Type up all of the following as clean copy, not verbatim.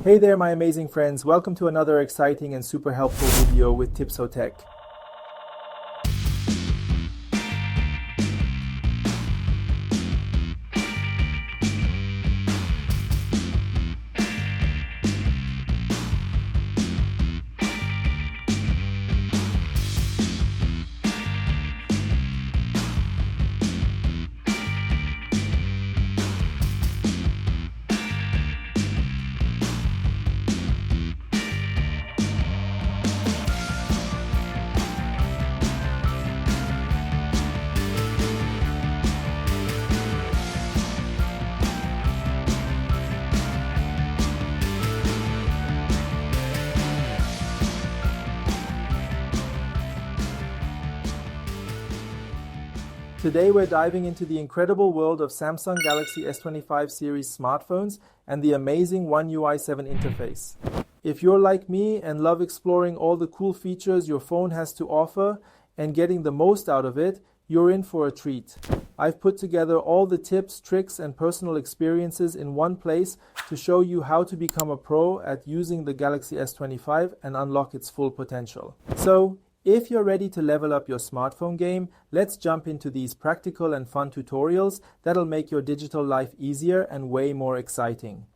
Hey there, my amazing friends. Welcome to another exciting and super helpful video with TipsoTech. Today we're diving into the incredible world of Samsung Galaxy S25 series smartphones and the amazing One UI 7 interface. If you're like me and love exploring all the cool features your phone has to offer and getting the most out of it, you're in for a treat. I've put together all the tips, tricks, and personal experiences in one place to show you how to become a pro at using the Galaxy S25 and unlock its full potential. So, if you're ready to level up your smartphone game, let's jump into these practical and fun tutorials that'll make your digital life easier and way more exciting.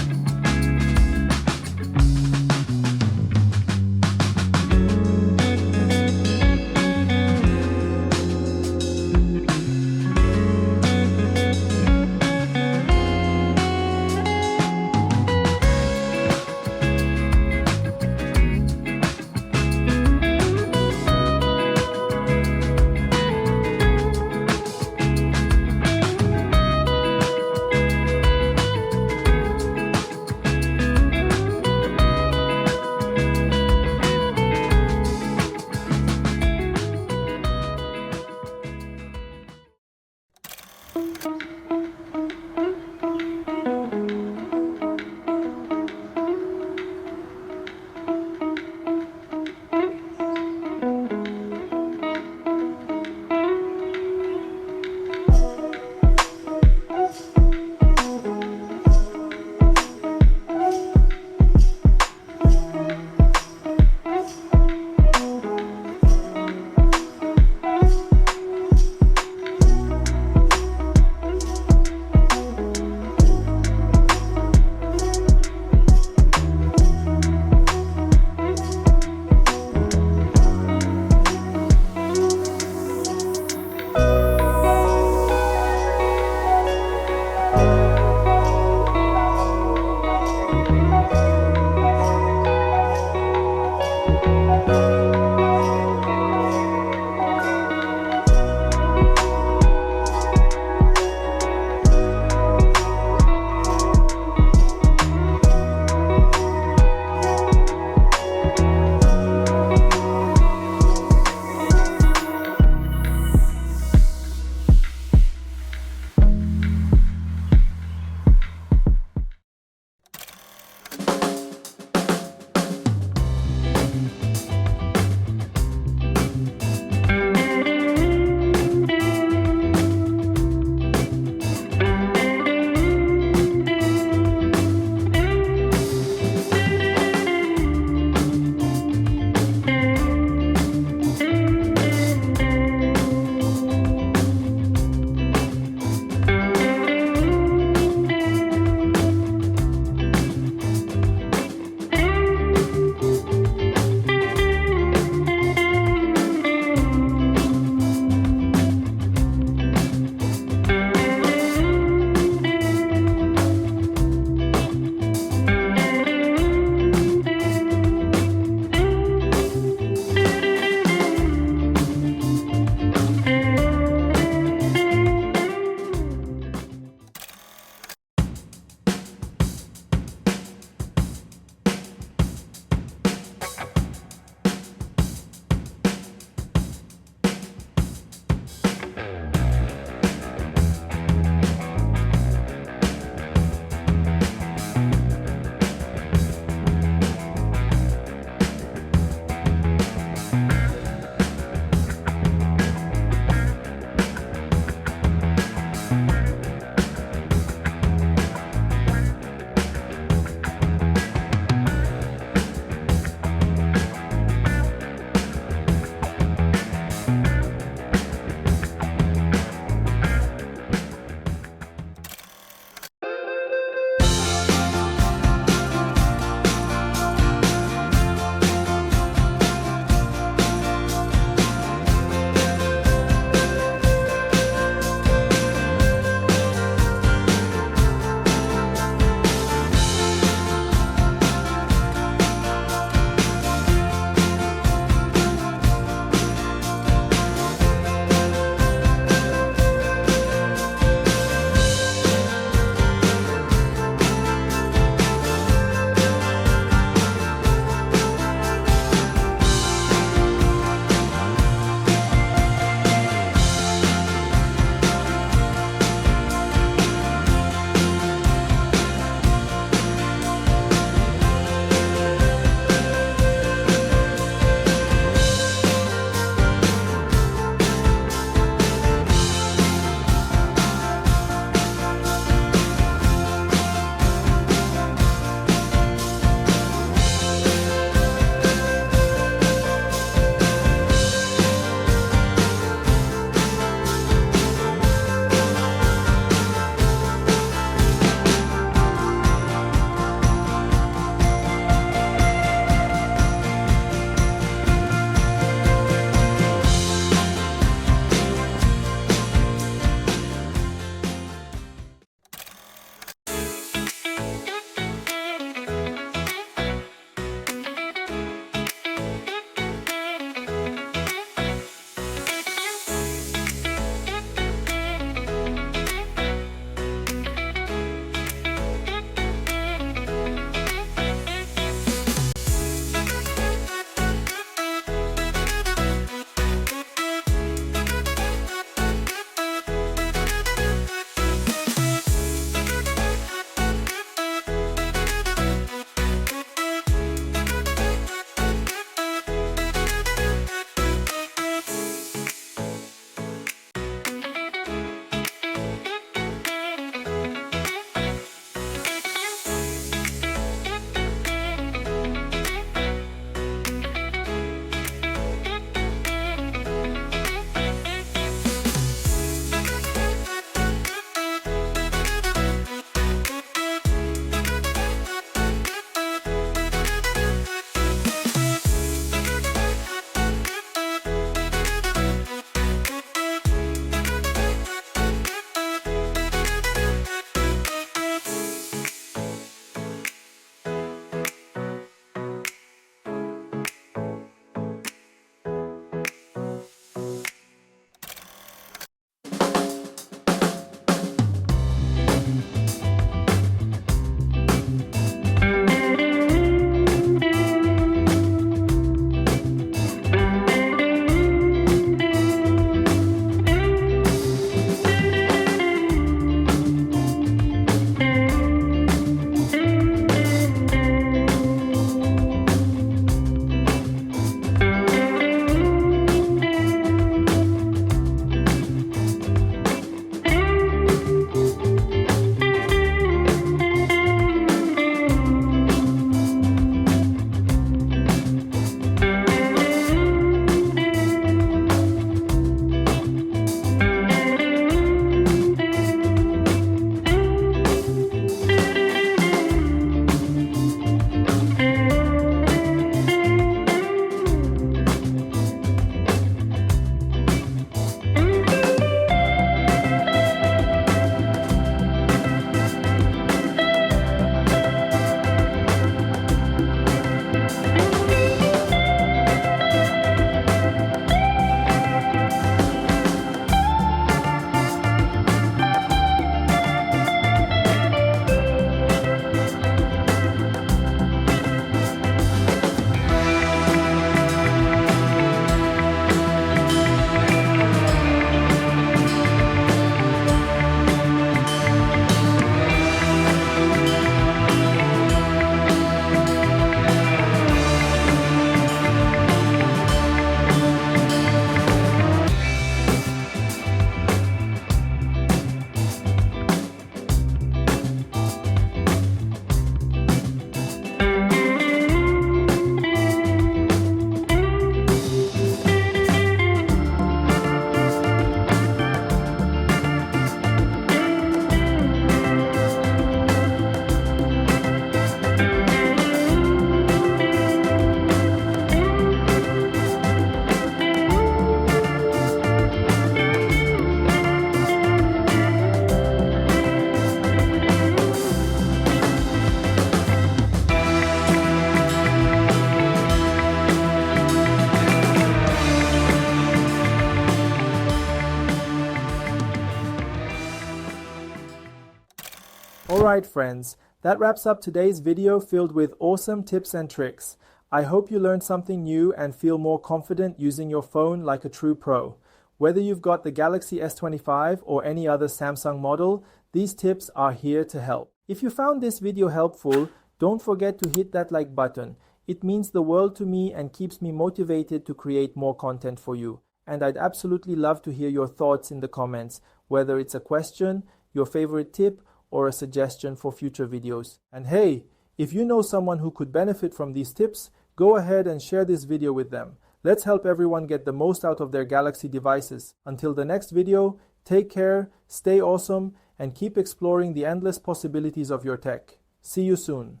Alright friends, that wraps up today's video filled with awesome tips and tricks. I hope you learned something new and feel more confident using your phone like a true pro. Whether you've got the Galaxy S25 or any other Samsung model, these tips are here to help. If you found this video helpful, don't forget to hit that like button. It means the world to me and keeps me motivated to create more content for you. And I'd absolutely love to hear your thoughts in the comments, whether it's a question, your favorite tip, or a suggestion for future videos. And hey, if you know someone who could benefit from these tips, go ahead and share this video with them. Let's help everyone get the most out of their Galaxy devices. Until the next video, take care, stay awesome, and keep exploring the endless possibilities of your tech. See you soon.